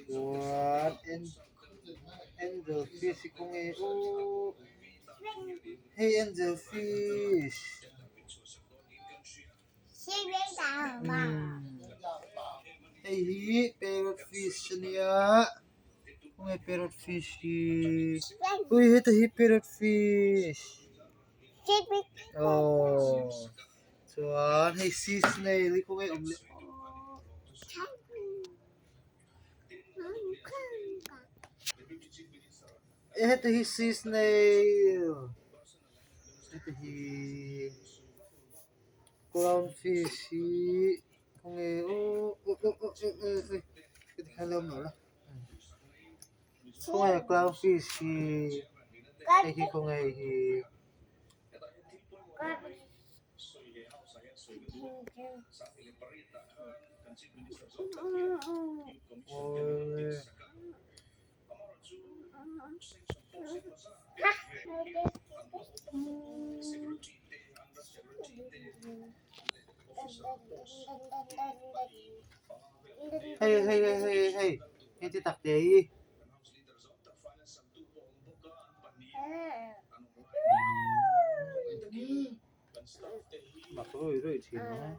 What? Angelfish kung oh. Hey, angelfish. Hey, parrotfish niya. Kung parrotfish. Uy, ito parrotfish. Oh. So, hey, sea snail. Kung ito sea snail. Ito clownfish. Kung ito lawm na. Kung clownfish. Kung hey. Ito takde. Makroy sino?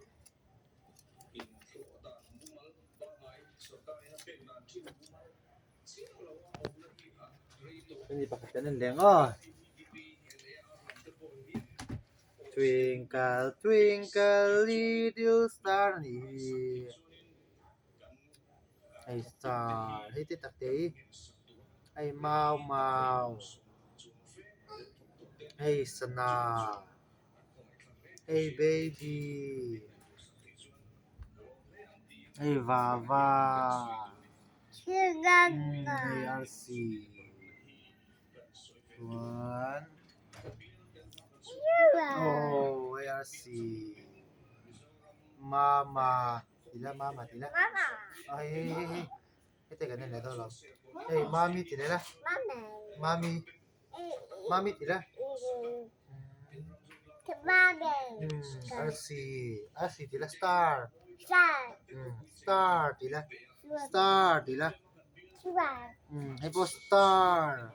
Hindi pa kita nandang Twinkle, twinkle, little star. Hey star, hey titakde. Hey mau. Hey sana. Hey baby. Hey Vava. Hey RC. One. Oh, hey RC. Mama. Tila. Oh, hey. Ito ganun na daw. Hey, mami tila. Mami tila. RC tila star. Star tila. Hey po star.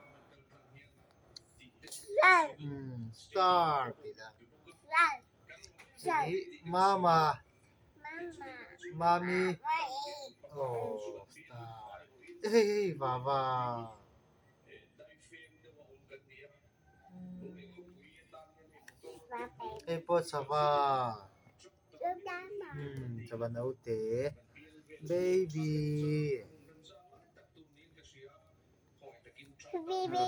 Star tila. Hey, mama. Mami. Oh, star. Hey, Baba. Hey po saba. Saba na ute. Baby. Baby.